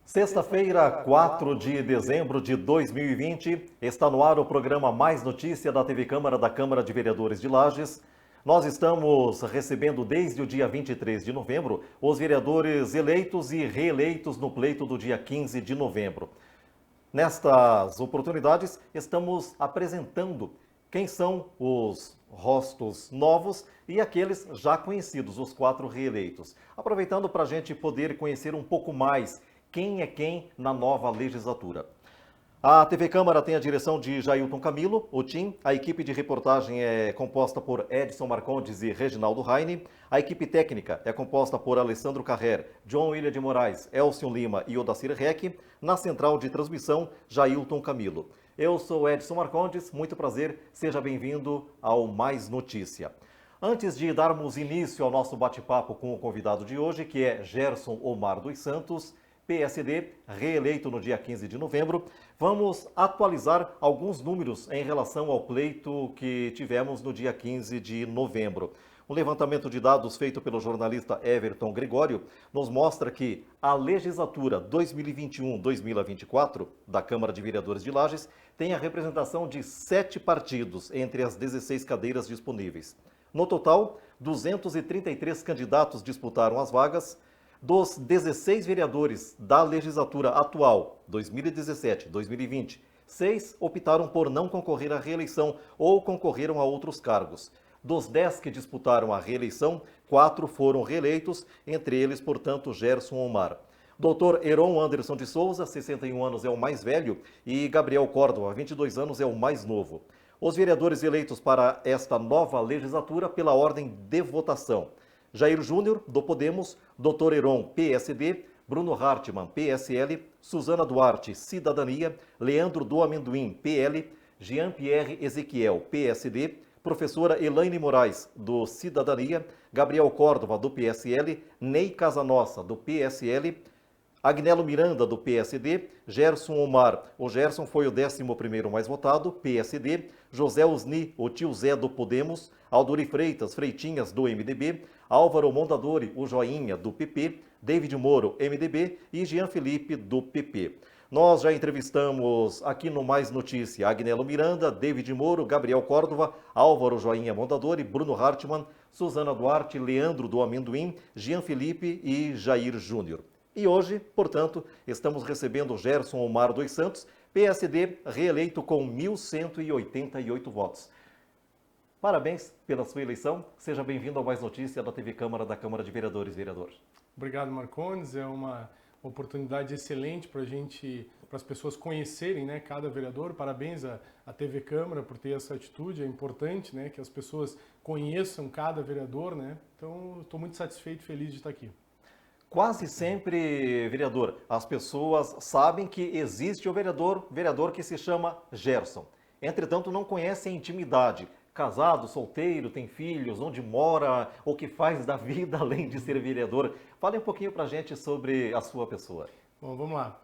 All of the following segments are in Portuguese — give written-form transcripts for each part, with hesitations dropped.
Sexta-feira, 4 de dezembro de 2020, está no ar o programa Mais Notícia da TV Câmara da Câmara de Vereadores de Lages. Nós estamos recebendo desde o dia 23 de novembro os vereadores eleitos e reeleitos no pleito do dia 15 de novembro. Nestas oportunidades, estamos apresentando quem são os rostos novos e aqueles já conhecidos, os 4 reeleitos. Aproveitando para a gente poder conhecer um pouco mais quem é quem na nova legislatura. A TV Câmara tem a direção de Jailton Camilo, o TIM. A equipe de reportagem é composta por Edson Marcondes e Reginaldo Raine. A equipe técnica é composta por Alessandro Carrer, John William de Moraes, Elcio Lima e Odacir Reck. Na central de transmissão, Jailton Camilo. Eu sou Edson Marcondes, muito prazer, seja bem-vindo ao Mais Notícia. Antes de darmos início ao nosso bate-papo com o convidado de hoje, que é Gerson Omar dos Santos, PSD, reeleito no dia 15 de novembro, vamos atualizar alguns números em relação ao pleito que tivemos no dia 15 de novembro. Um levantamento de dados feito pelo jornalista Everton Gregório nos mostra que a legislatura 2021-2024 da Câmara de Vereadores de Lages tem a representação de 7 partidos entre as 16 cadeiras disponíveis. No total, 233 candidatos disputaram as vagas. Dos 16 vereadores da legislatura atual, 2017-2020, 6 optaram por não concorrer à reeleição ou concorreram a outros cargos. Dos 10 que disputaram a reeleição, 4 foram reeleitos, entre eles, portanto, Gerson Omar. Dr. Heron Anderson de Souza, 61 anos, é o mais velho, e Gabriel Córdova, 22 anos, é o mais novo. Os vereadores eleitos para esta nova legislatura pela ordem de votação: Jair Júnior, do Podemos, Dr. Heron, PSD, Bruno Hartmann, PSL, Suzana Duarte, Cidadania, Leandro do Amendoim, PL, Jean-Pierre Ezequiel, PSD, professora Elaine Moraes, do Cidadania, Gabriel Córdova, do PSL, Ney Casanossa, do PSL, Agnello Miranda, do PSD, Gerson Omar, o Gerson foi o 11º mais votado, PSD, José Osni, o tio Zé, do Podemos, Alduri Freitas, Freitinhas, do MDB, Álvaro Mondadori, o Joinha, do PP, David Moro, MDB e Jean Felipe, do PP. Nós já entrevistamos aqui no Mais Notícia Agnello Miranda, David Moro, Gabriel Córdova, Álvaro Joinha Mondadori, Bruno Hartmann, Suzana Duarte, Leandro do Amendoim, Jean Felipe e Jair Júnior. E hoje, portanto, estamos recebendo Gerson Omar dos Santos, PSD, reeleito com 1.188 votos. Parabéns pela sua eleição. Seja bem-vindo ao Mais Notícia da TV Câmara da Câmara de Vereadores. Vereador. Obrigado, Marcondes. É uma oportunidade excelente para as pessoas conhecerem, né, cada vereador. Parabéns à TV Câmara por ter essa atitude. É importante, né, que as pessoas conheçam cada vereador, né? Então, estou muito satisfeito e feliz de estar aqui. Quase sempre, vereador, as pessoas sabem que existe o vereador que se chama Gerson. Entretanto, não conhecem a intimidade. Casado, solteiro, tem filhos, onde mora, o que faz da vida além de ser vereador. Fale um pouquinho pra gente sobre a sua pessoa. Bom, vamos lá.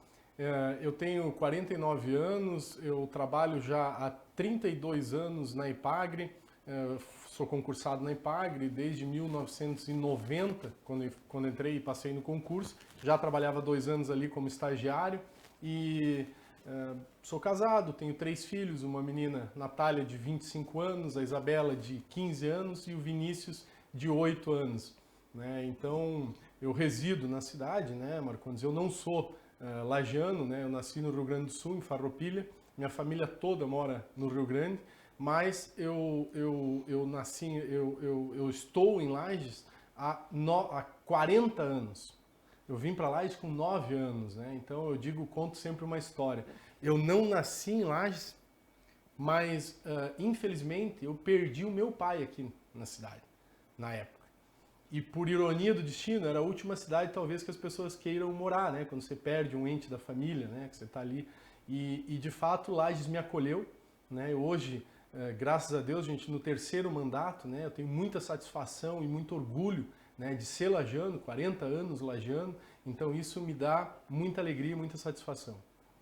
Eu tenho 49 anos, eu trabalho já há 32 anos na Ipagre, sou concursado na Ipagre desde 1990, quando entrei e passei no concurso. Já trabalhava 2 anos ali como estagiário e sou casado, tenho 3 filhos, uma menina, Natália, de 25 anos, a Isabela, de 15 anos e o Vinícius, de 8 anos. Né? Então, eu resido na cidade, né, Marcondes? Eu não sou lagiano, né? Eu nasci no Rio Grande do Sul, em Farroupilha. Minha família toda mora no Rio Grande, mas eu estou em Lages há 40 anos. Eu vim para Lages com 9 anos, né? Então eu conto sempre uma história. Eu não nasci em Lages, mas infelizmente eu perdi o meu pai aqui na cidade, na época. E por ironia do destino, era a última cidade talvez que as pessoas queiram morar, né? Quando você perde um ente da família, né? Que você está ali. E de fato Lages me acolheu, né? Hoje, graças a Deus, gente, no 3º mandato, né? Eu tenho muita satisfação e muito orgulho, né, de ser lagiano, 40 anos lagiano, então isso me dá muita alegria, muita satisfação.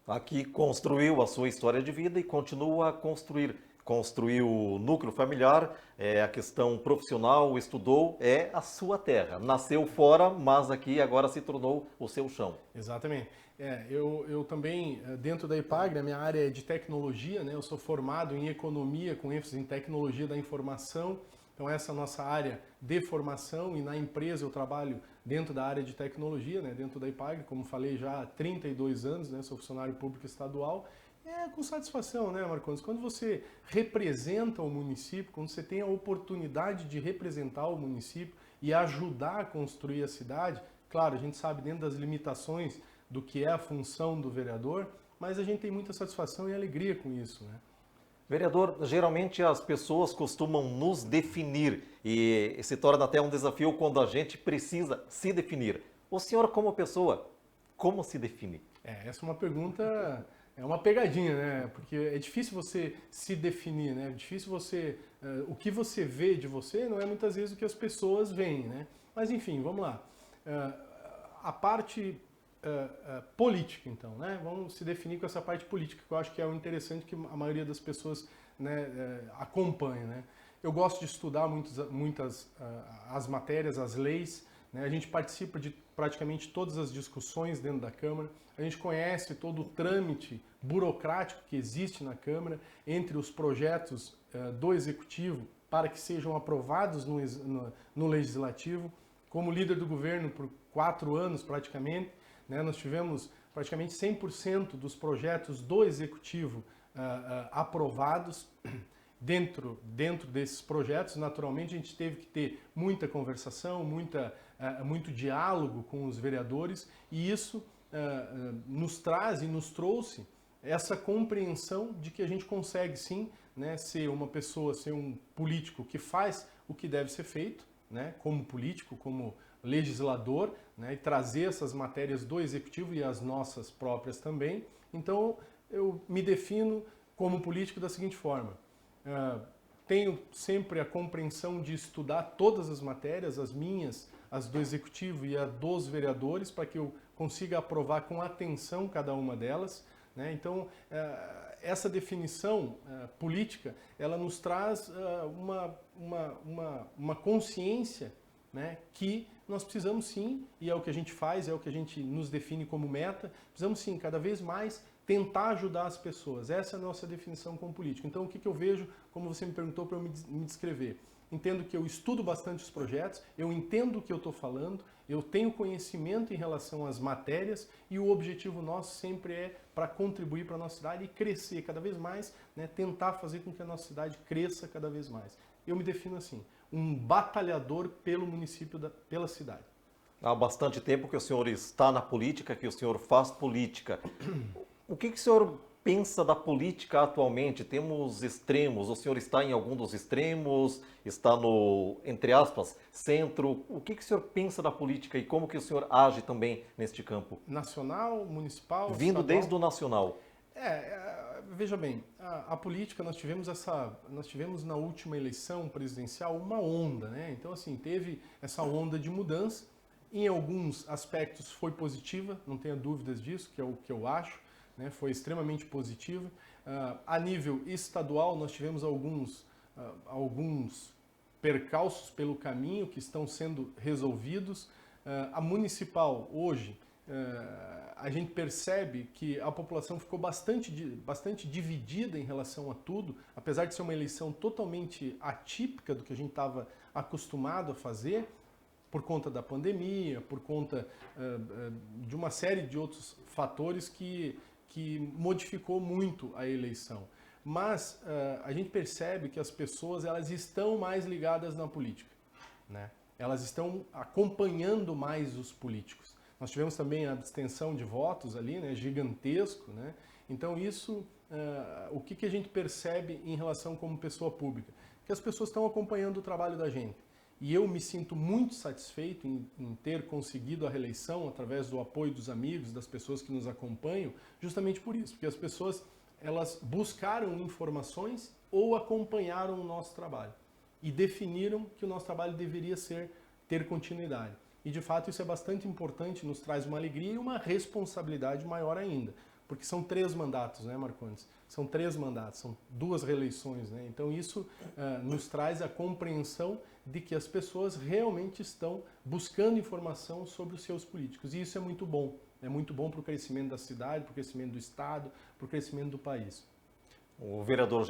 Aqui construiu a sua história de vida e continua a construir. construiu o núcleo familiar, a questão profissional, estudou, é a sua terra. Nasceu fora, mas aqui agora se tornou o seu chão. Exatamente. Eu também, dentro da IPAGRE, a minha área é de tecnologia, né? Eu sou formado em economia com ênfase em tecnologia da informação. Então essa é a nossa área de formação, e na empresa eu trabalho dentro da área de tecnologia, né? Dentro da IPAGRE, como falei, já há 32 anos, né? Sou funcionário público estadual. É com satisfação, né, Marcondes? Quando você representa o município, quando você tem a oportunidade de representar o município e ajudar a construir a cidade, claro, a gente sabe dentro das limitações do que é a função do vereador, mas a gente tem muita satisfação e alegria com isso, né? Vereador, geralmente as pessoas costumam nos definir e se torna até um desafio quando a gente precisa se definir. O senhor, como pessoa, como se define? Essa é uma pergunta, é uma pegadinha, né? Porque é difícil você se definir, né? É difícil você, o que você vê de você não é muitas vezes o que as pessoas veem, né? Mas enfim, vamos lá. A parte política, então, né? Vamos se definir com essa parte política, que eu acho que é o interessante que a maioria das pessoas, né, acompanha, né? Eu gosto de estudar muitas as matérias, as leis, né? A gente participa de praticamente todas as discussões dentro da Câmara, a gente conhece todo o trâmite burocrático que existe na Câmara entre os projetos do Executivo para que sejam aprovados no Legislativo. Como líder do governo por 4 anos praticamente, né, nós tivemos praticamente 100% dos projetos do Executivo aprovados. Dentro desses projetos, naturalmente, a gente teve que ter muita conversação, muito diálogo com os vereadores, e isso nos traz e nos trouxe essa compreensão de que a gente consegue sim, né, ser uma pessoa, ser um político que faz o que deve ser feito, né, como político, como legislador, né, e trazer essas matérias do Executivo e as nossas próprias também. Então, eu me defino como político da seguinte forma: tenho sempre a compreensão de estudar todas as matérias, as minhas, as do Executivo e a dos vereadores, para que eu consiga aprovar com atenção cada uma delas, né? Então, essa definição política, ela nos traz uma consciência, né, que nós precisamos sim, e é o que a gente faz, é o que a gente nos define como meta, precisamos sim, cada vez mais, tentar ajudar as pessoas. Essa é a nossa definição como político. Então, o que eu vejo, como você me perguntou para eu me descrever? Entendo que eu estudo bastante os projetos, eu entendo o que eu estou falando, eu tenho conhecimento em relação às matérias, e o objetivo nosso sempre é para contribuir para a nossa cidade e crescer cada vez mais, né, tentar fazer com que a nossa cidade cresça cada vez mais. Eu me defino assim: um batalhador pelo município, pela cidade. Há bastante tempo que o senhor está na política, que o senhor faz política. O que o senhor pensa da política atualmente? Temos extremos, o senhor está em algum dos extremos, está no, entre aspas, centro. O que o senhor pensa da política e como que o senhor age também neste campo? Nacional, municipal, Vindo estadual? desde o nacional. Veja bem, a política, nós tivemos na última eleição presidencial uma onda, né? Então, assim, teve essa onda de mudança. Em alguns aspectos foi positiva, não tenha dúvidas disso, que é o que eu acho, né? Foi extremamente positiva. A nível estadual, nós tivemos alguns percalços pelo caminho que estão sendo resolvidos. A municipal, hoje, a gente percebe que a população ficou bastante dividida em relação a tudo, apesar de ser uma eleição totalmente atípica do que a gente estava acostumado a fazer, por conta da pandemia, por conta de uma série de outros fatores que modificou muito a eleição. Mas a gente percebe que as pessoas, elas estão mais ligadas na política, né? Elas estão acompanhando mais os políticos. Nós tivemos também a abstenção de votos ali, né, gigantesco, né? Então isso, o que a gente percebe em relação como pessoa pública? Que as pessoas estão acompanhando o trabalho da gente. E eu me sinto muito satisfeito em ter conseguido a reeleição através do apoio dos amigos, das pessoas que nos acompanham, justamente por isso, porque as pessoas, elas buscaram informações ou acompanharam o nosso trabalho e definiram que o nosso trabalho deveria ter continuidade. E de fato isso é bastante importante, nos traz uma alegria e uma responsabilidade maior ainda, porque são 3 mandatos, né, Marcondes? São 3 mandatos, são 2 reeleições, né? Então isso nos traz a compreensão de que as pessoas realmente estão buscando informação sobre os seus políticos. E isso é muito bom. É muito bom para o crescimento da cidade, para o crescimento do Estado, para o crescimento do país. O vereador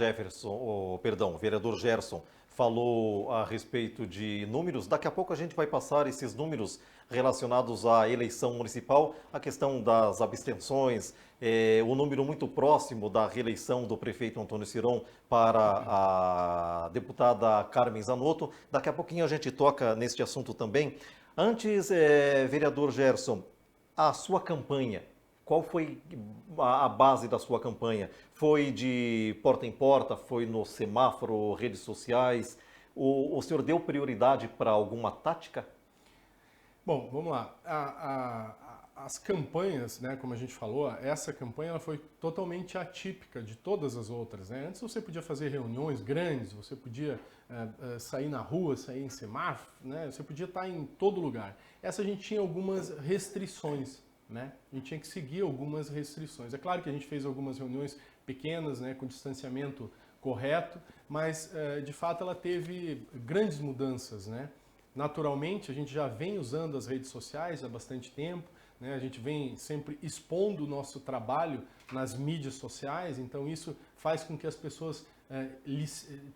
vereador Gerson falou a respeito de números. Daqui a pouco a gente vai passar esses números relacionados à eleição municipal, a questão das abstenções, o número muito próximo da reeleição do prefeito Antônio Cirão para a deputada Carmen Zanotto. Daqui a pouquinho a gente toca neste assunto também. Antes, vereador Gerson, a sua campanha, qual foi a base da sua campanha? Foi de porta em porta? Foi no semáforo, redes sociais? O senhor deu prioridade para alguma tática? Bom, vamos lá. As campanhas, né, como a gente falou, essa campanha ela foi totalmente atípica de todas as outras, né? Antes você podia fazer reuniões grandes, você podia sair na rua, sair em semáforo, né? Você podia estar em todo lugar. Essa a gente tinha algumas restrições, né? A gente tinha que seguir algumas restrições. É claro que a gente fez algumas reuniões pequenas, né, com distanciamento correto, mas de fato ela teve grandes mudanças, né? Naturalmente, a gente já vem usando as redes sociais há bastante tempo, né? A gente vem sempre expondo o nosso trabalho nas mídias sociais, então isso faz com que as pessoas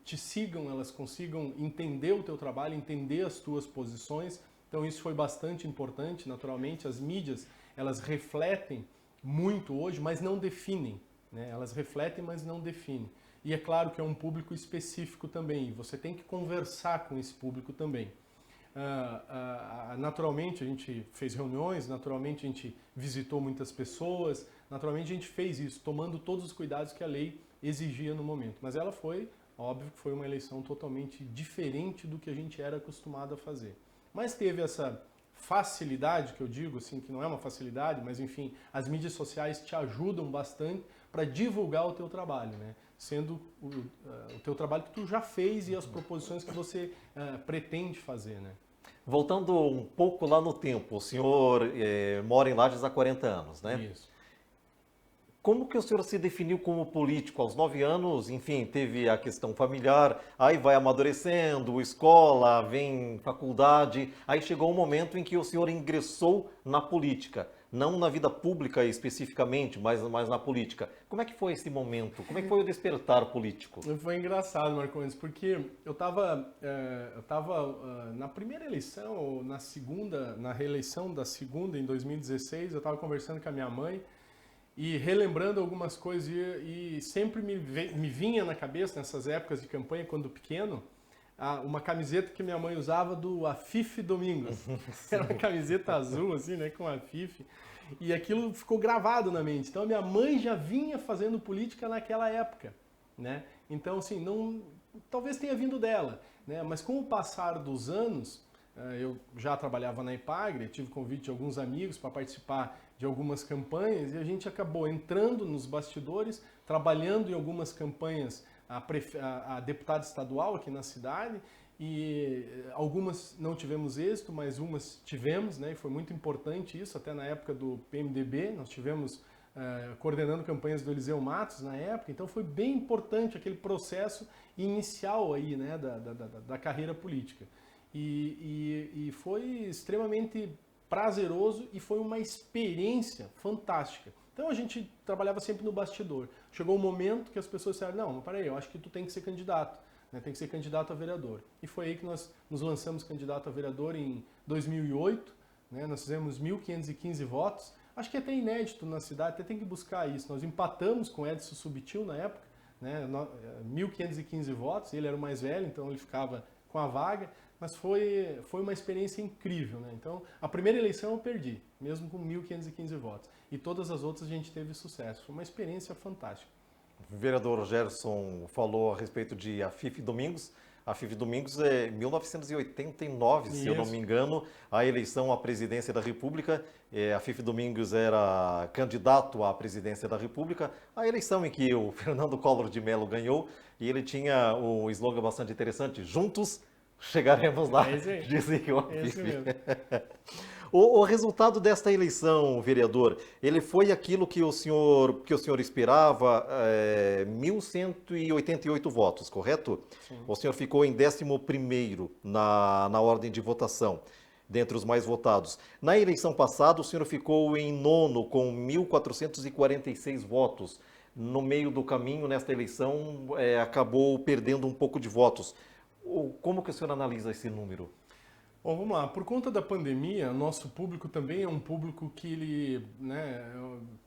te sigam, elas consigam entender o teu trabalho, entender as tuas posições, então isso foi bastante importante. Naturalmente, as mídias elas refletem muito hoje, mas não definem, né? Elas refletem, mas não definem. E é claro que é um público específico também, e você tem que conversar com esse público também. Naturalmente a gente fez reuniões, naturalmente a gente visitou muitas pessoas, naturalmente a gente fez isso, tomando todos os cuidados que a lei exigia no momento. Mas ela foi, óbvio que foi uma eleição totalmente diferente do que a gente era acostumado a fazer. Mas teve essa facilidade, que eu digo assim, que não é uma facilidade, mas enfim, as mídias sociais te ajudam bastante para divulgar o teu trabalho, né? Sendo o teu trabalho que tu já fez e as proposições que você pretende fazer, né? Voltando um pouco lá no tempo, o senhor mora em Lages há 40 anos, né? Isso. Como que o senhor se definiu como político? Aos 9 anos, enfim, teve a questão familiar, aí vai amadurecendo, escola, vem faculdade, aí chegou um momento em que o senhor ingressou na política, não na vida pública especificamente, mas na política. Como é que foi esse momento? Como é que foi o despertar político? Foi engraçado, Marcondes, porque eu estava na primeira eleição, ou na reeleição da segunda, em 2016, eu estava conversando com a minha mãe, e relembrando algumas coisas, e sempre me vinha na cabeça, nessas épocas de campanha, quando pequeno, uma camiseta que minha mãe usava do Afife Domingos. Era uma camiseta azul, assim, né, com Afife. E aquilo ficou gravado na mente. Então, a minha mãe já vinha fazendo política naquela época, né? Então, assim, talvez tenha vindo dela, né? Mas com o passar dos anos, eu já trabalhava na Ipagre, tive convite de alguns amigos para participar de algumas campanhas e a gente acabou entrando nos bastidores, trabalhando em algumas campanhas a deputada estadual aqui na cidade, e algumas não tivemos êxito, mas umas tivemos, né? E foi muito importante isso, até na época do PMDB, nós tivemos coordenando campanhas do Eliseu Matos na época, então foi bem importante aquele processo inicial aí, né, da carreira política. E foi extremamente prazeroso e foi uma experiência fantástica. Então a gente trabalhava sempre no bastidor. Chegou um momento que as pessoas disseram, não, peraí, eu acho que tu tem que ser candidato, né? Tem que ser candidato a vereador. E foi aí que nós nos lançamos candidato a vereador em 2008, né? Nós fizemos 1.515 votos, acho que é até inédito na cidade, até tem que buscar isso. Nós empatamos com Edson Subtil na época, né? 1.515 votos, ele era o mais velho, então ele ficava com a vaga, mas foi uma experiência incrível, né? Então, a primeira eleição eu perdi, mesmo com 1.515 votos. E todas as outras a gente teve sucesso. Foi uma experiência fantástica. O vereador Gerson falou a respeito de Afife Domingos. Afife Domingos é 1989, se eu não me engano, a eleição à presidência da República. Afife Domingos era candidato à presidência da República. A eleição em que o Fernando Collor de Mello ganhou, e ele tinha um slogan bastante interessante, juntos chegaremos lá, dizia o Afife. O resultado desta eleição, vereador, ele foi aquilo que o senhor esperava, 1.188 votos, correto? Sim. O senhor ficou em 11º na ordem de votação, dentre os mais votados. Na eleição passada, o senhor ficou em nono, com 1.446 votos. No meio do caminho, nesta eleição, acabou perdendo um pouco de votos. Como que o senhor analisa esse número? Bom, vamos lá. Por conta da pandemia, nosso público também é um público que ele, né,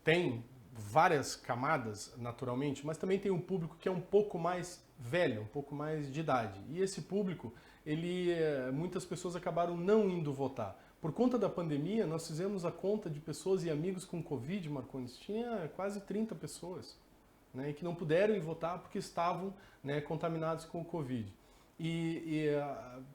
tem várias camadas, naturalmente, mas também tem um público que é um pouco mais velho, um pouco mais de idade. E esse público, muitas pessoas acabaram não indo votar. Por conta da pandemia, nós fizemos a conta de pessoas e amigos com Covid, Marcondes, tinha quase 30 pessoas, né, que não puderam ir votar porque estavam, né, contaminados com o Covid.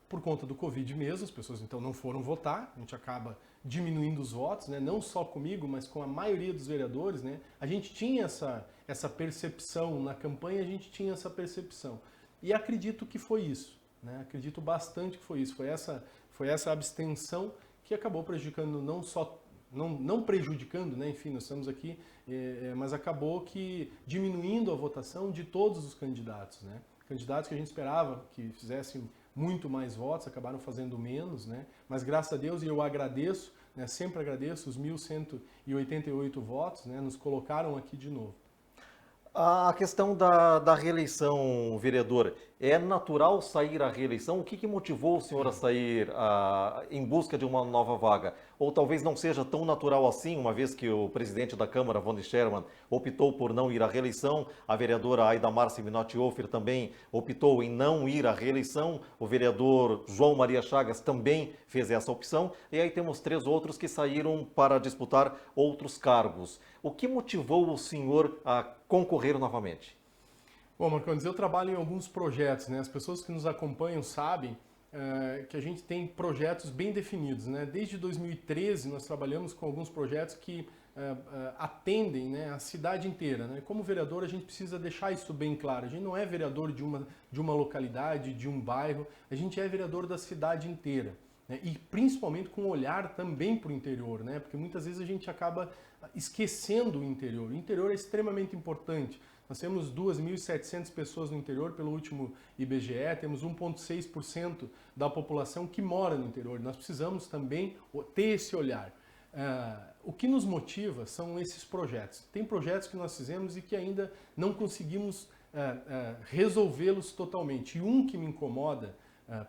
Por conta do Covid mesmo, as pessoas então não foram votar, a gente acaba diminuindo os votos, né? Não só comigo, mas com a maioria dos vereadores, né? A gente tinha essa percepção, na campanha a gente tinha essa percepção. E acredito que foi isso, né? Acredito bastante que foi isso, foi essa abstenção que acabou prejudicando não prejudicando, né? Enfim, nós estamos aqui, mas acabou que diminuindo a votação de todos os candidatos, né? Candidatos que a gente esperava que fizessem muito mais votos, acabaram fazendo menos, né? Mas graças a Deus, e eu agradeço, né? Sempre agradeço os 1.188 votos, né? Nos colocaram aqui de novo. A questão da reeleição, vereador, é natural sair à reeleição? O que motivou o senhor a sair em busca de uma nova vaga? Ou talvez não seja tão natural assim, uma vez que o presidente da Câmara, Wonny Sherman, optou por não ir à reeleição, a vereadora Aidamar Siminotti Ofer também optou em não ir à reeleição, o vereador João Maria Chagas também fez essa opção, e aí temos 3 outros que saíram para disputar outros cargos. O que motivou o senhor a concorrer novamente? Bom, Marcondes, eu trabalho em alguns projetos, né? As pessoas que nos acompanham sabem que a gente tem projetos bem definidos, né? Desde 2013 nós trabalhamos com alguns projetos que atendem, né, a cidade inteira, né? Como vereador a gente precisa deixar isso bem claro. A gente não é vereador de uma localidade, de um bairro, a gente é vereador da cidade inteira. E principalmente com olhar também para o interior, né? Porque muitas vezes a gente acaba esquecendo o interior. O interior é extremamente importante. Nós temos 2.700 pessoas no interior pelo último IBGE, temos 1,6% da população que mora no interior. Nós precisamos também ter esse olhar. O que nos motiva são esses projetos. Tem projetos que nós fizemos e que ainda não conseguimos resolvê-los totalmente. E um que me incomoda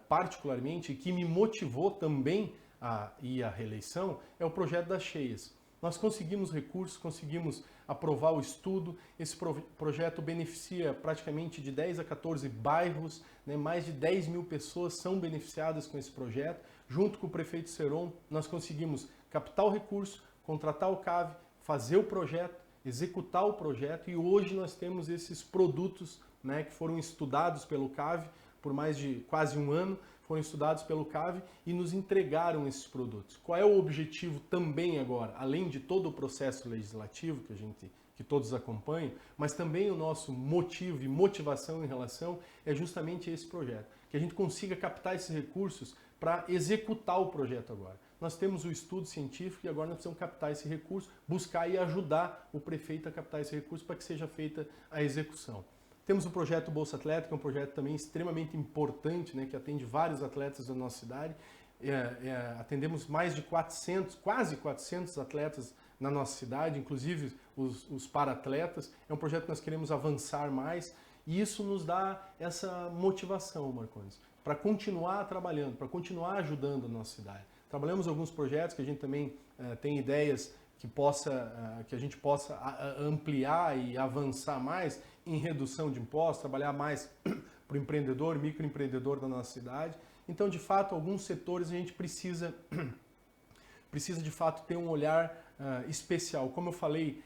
particularmente, e que me motivou também a ir à reeleição, é o projeto das cheias. Nós conseguimos recursos, conseguimos aprovar o estudo, esse projeto beneficia praticamente de 10 a 14 bairros, né? Mais de 10 mil pessoas são beneficiadas com esse projeto. Junto com o prefeito Seron, nós conseguimos captar o recurso, contratar o CAV, fazer o projeto, executar o projeto, e hoje nós temos esses produtos, né, que foram estudados pelo CAV por mais de quase um ano, foram estudados pelo CAV e nos entregaram esses produtos. Qual é o objetivo também agora, além de todo o processo legislativo que todos acompanham, mas também o nosso motivo e motivação em relação é justamente esse projeto, que a gente consiga captar esses recursos para executar o projeto agora. Nós temos o estudo científico e agora nós precisamos captar esse recurso, buscar e ajudar o prefeito a captar esse recurso para que seja feita a execução. Temos o projeto Bolsa Atleta, que é um projeto também extremamente importante, né, que atende vários atletas da nossa cidade. Atendemos mais de 400, quase 400 atletas na nossa cidade, inclusive os para-atletas. É um projeto que nós queremos avançar mais e isso nos dá essa motivação, Marcondes, para continuar trabalhando, para continuar ajudando a nossa cidade. Trabalhamos alguns projetos que a gente também tem ideias que a gente possa ampliar e avançar mais em redução de impostos, trabalhar mais para o empreendedor, microempreendedor da nossa cidade. Então, de fato, alguns setores a gente precisa de fato ter um olhar especial. Como eu falei,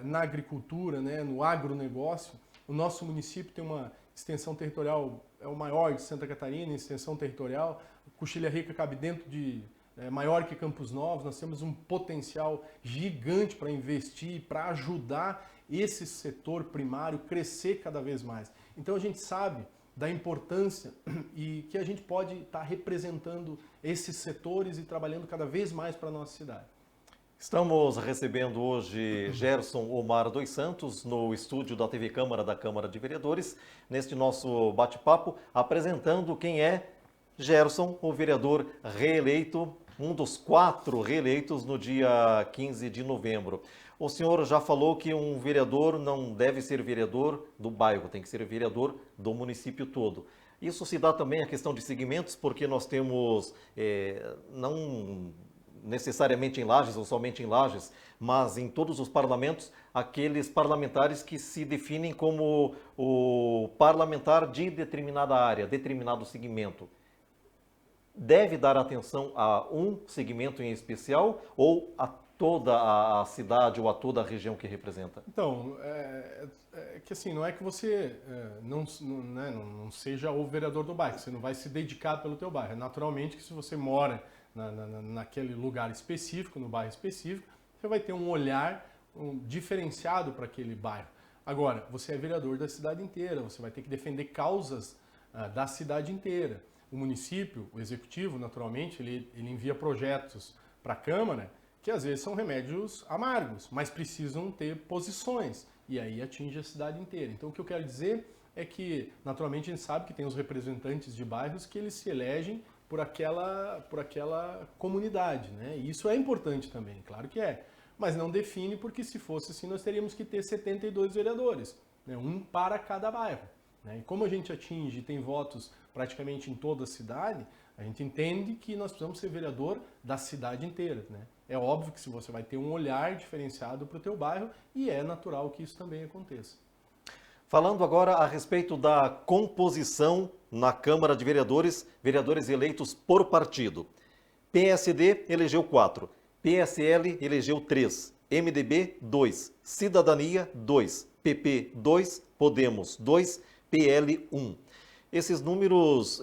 na agricultura, né, no agronegócio, o nosso município tem uma extensão territorial, é o maior de Santa Catarina, em extensão territorial. Coxilha Rica cabe dentro maior que Campos Novos. Nós temos um potencial gigante para investir, para ajudar esse setor primário crescer cada vez mais. Então a gente sabe da importância e que a gente pode estar representando esses setores e trabalhando cada vez mais para a nossa cidade. Estamos recebendo hoje Gerson Omar dos Santos no estúdio da TV Câmara da Câmara de Vereadores, neste nosso bate-papo, apresentando quem é Gerson, o vereador reeleito, um dos 4 reeleitos no dia 15 de novembro. O senhor já falou que um vereador não deve ser vereador do bairro, tem que ser vereador do município todo. Isso se dá também à questão de segmentos, porque nós temos, não necessariamente em Lages ou somente em Lages, mas em todos os parlamentos, aqueles parlamentares que se definem como o parlamentar de determinada área, determinado segmento. Deve dar atenção a um segmento em especial ou a toda a cidade ou a toda a região que representa? Então, que assim, não é que você não seja o vereador do bairro, você não vai se dedicar pelo teu bairro. É naturalmente que se você mora naquele lugar específico, no bairro específico, você vai ter um olhar diferenciado para aquele bairro. Agora, você é vereador da cidade inteira, você vai ter que defender causas da cidade inteira. O município, o executivo, naturalmente, ele envia projetos para a Câmara que às vezes são remédios amargos, mas precisam ter posições, e aí atinge a cidade inteira. Então o que eu quero dizer é que, naturalmente, a gente sabe que tem os representantes de bairros que eles se elegem por aquela comunidade, né? E isso é importante também, claro que é, mas não define, porque se fosse assim nós teríamos que ter 72 vereadores, né? Um para cada bairro, né? E como a gente atinge e tem votos praticamente em toda a cidade, a gente entende que nós precisamos ser vereador da cidade inteira, né? É óbvio que se você vai ter um olhar diferenciado para o teu bairro e é natural que isso também aconteça. Falando agora a respeito da composição na Câmara de Vereadores, vereadores eleitos por partido. PSD elegeu 4, PSL elegeu 3, MDB 2, Cidadania 2, PP 2, Podemos 2, PL 1. Esses números,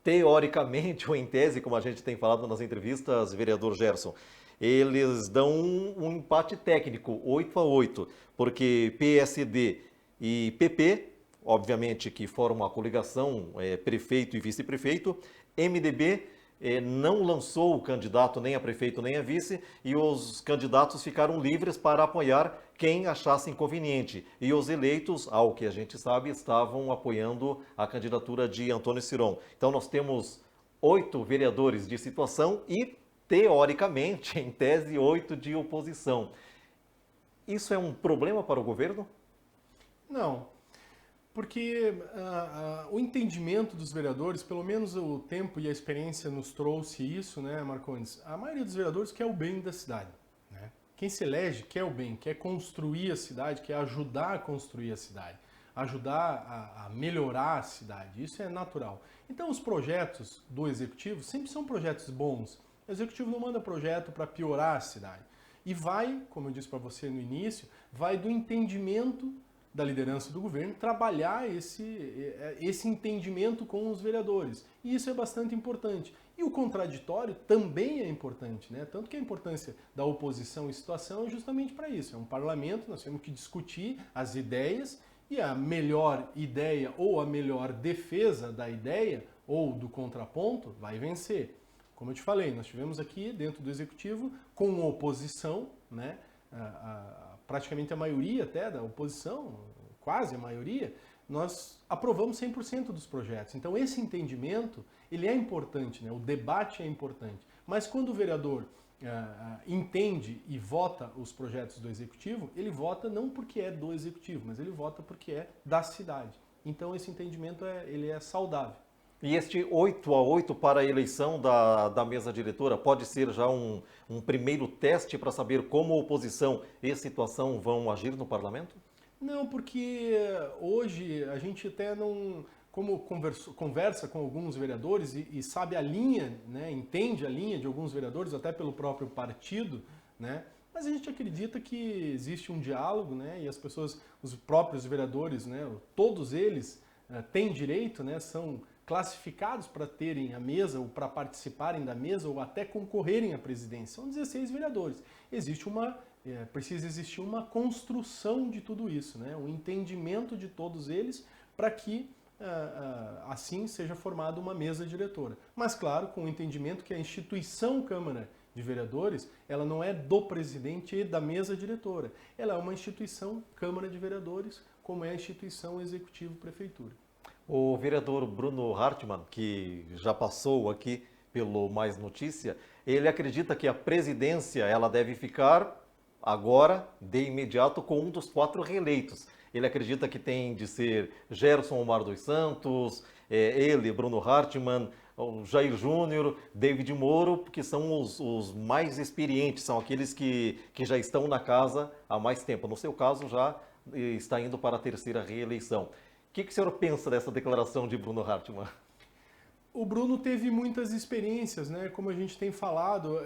teoricamente ou em tese, como a gente tem falado nas entrevistas, vereador Gerson, eles dão um empate técnico, 8-8, porque PSD e PP, obviamente que formam a coligação prefeito e vice-prefeito, MDB não lançou o candidato nem a prefeito nem a vice e os candidatos ficaram livres para apoiar quem achasse inconveniente. E os eleitos, ao que a gente sabe, estavam apoiando a candidatura de Antônio Ciron. Então nós temos 8 vereadores de situação e, teoricamente, em tese, 8 de oposição. Isso é um problema para o governo? Não, porque o entendimento dos vereadores, pelo menos o tempo e a experiência nos trouxe isso, né, Marcondes? A maioria dos vereadores quer o bem da cidade, né? Quem se elege quer o bem, quer construir a cidade, quer ajudar a construir a cidade, ajudar a melhorar a cidade, isso é natural. Então os projetos do Executivo sempre são projetos bons. O Executivo não manda projeto para piorar a cidade. E vai, como eu disse para você no início, vai do entendimento da liderança do governo trabalhar esse entendimento com os vereadores. E isso é bastante importante. E o contraditório também é importante, né? Tanto que a importância da oposição e situação é justamente para isso. É um parlamento, nós temos que discutir as ideias e a melhor ideia ou a melhor defesa da ideia ou do contraponto vai vencer. Como eu te falei, nós tivemos aqui dentro do Executivo com oposição, né? Praticamente a maioria até da oposição, quase a maioria, nós aprovamos 100% dos projetos. Então esse entendimento, ele é importante, né? O debate é importante. Mas quando o vereador entende e vota os projetos do Executivo, ele vota não porque é do Executivo, mas ele vota porque é da cidade. Então esse entendimento ele é saudável. E este 8-8 para a eleição da mesa diretora pode ser já um primeiro teste para saber como a oposição e situação vão agir no parlamento? Não, porque hoje a gente até não, como conversa com alguns vereadores e sabe a linha, né, entende a linha de alguns vereadores, até pelo próprio partido, né, mas a gente acredita que existe um diálogo, né, e as pessoas, os próprios vereadores, né, todos eles têm direito, né, são classificados para terem a mesa ou para participarem da mesa ou até concorrerem à presidência. São 16 vereadores. Precisa existir uma construção de tudo isso, né? Um entendimento de todos eles para que assim seja formada uma mesa diretora. Mas, claro, com o entendimento que a instituição Câmara de Vereadores, ela não é do presidente e da mesa diretora. Ela é uma instituição Câmara de Vereadores, como é a instituição Executivo Prefeitura. O vereador Bruno Hartmann, que já passou aqui pelo Mais Notícia, ele acredita que a presidência ela deve ficar agora, de imediato, com um dos 4 reeleitos. Ele acredita que tem de ser Gerson Omar dos Santos, ele, Bruno Hartmann, o Jair Júnior, David Moro, que são os mais experientes, são aqueles que já estão na casa há mais tempo. No seu caso, já está indo para a 3ª reeleição. O que o senhor pensa dessa declaração de Bruno Hartmann? O Bruno teve muitas experiências, né? Como a gente tem falado,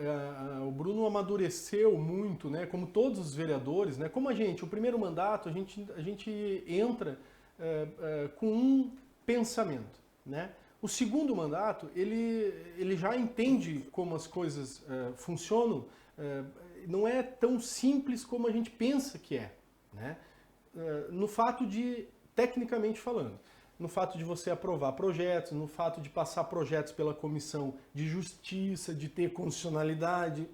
o Bruno amadureceu muito, né? Como todos os vereadores, né? Como o primeiro mandato, a gente entra com um pensamento, né? O segundo mandato, ele já entende como as coisas funcionam, não é tão simples como a gente pensa que é, né? No fato de, tecnicamente falando, no fato de você aprovar projetos, no fato de passar projetos pela Comissão de Justiça, de ter constitucionalidade,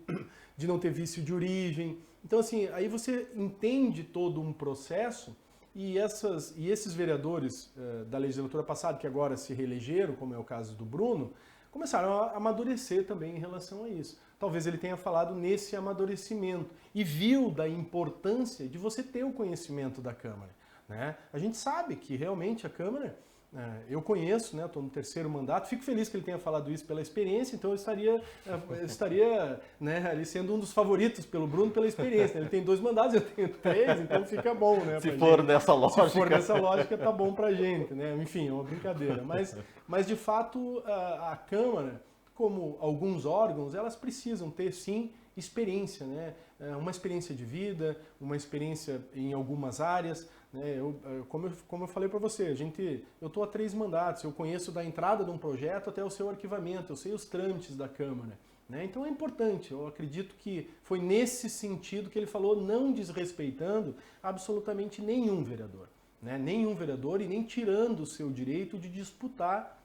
de não ter vício de origem. Então, assim, aí você entende todo um processo e esses vereadores da legislatura passada, que agora se reelegeram, como é o caso do Bruno, começaram a amadurecer também em relação a isso. Talvez ele tenha falado nesse amadurecimento e viu da importância de você ter o conhecimento da Câmara. Né? A gente sabe que realmente a Câmara, eu conheço, né, estou no 3º mandato, fico feliz que ele tenha falado isso pela experiência, então eu estaria né, ali sendo um dos favoritos pelo Bruno pela experiência. Ele tem 2 mandatos, eu tenho 3, então fica bom. Né, Se for gente. nessa lógica. Se for nessa lógica, tá bom pra gente. Né? Enfim, é uma brincadeira. Mas de fato, a Câmara, como alguns órgãos, elas precisam ter, sim, experiência, né? Uma experiência de vida, uma experiência em algumas áreas. Né? Como eu falei para você, eu estou há 3 mandatos, eu conheço da entrada de um projeto até o seu arquivamento, eu sei os trâmites da Câmara. Né? Então é importante, eu acredito que foi nesse sentido que ele falou, não desrespeitando absolutamente nenhum vereador. Né? Nenhum vereador e nem tirando o seu direito de disputar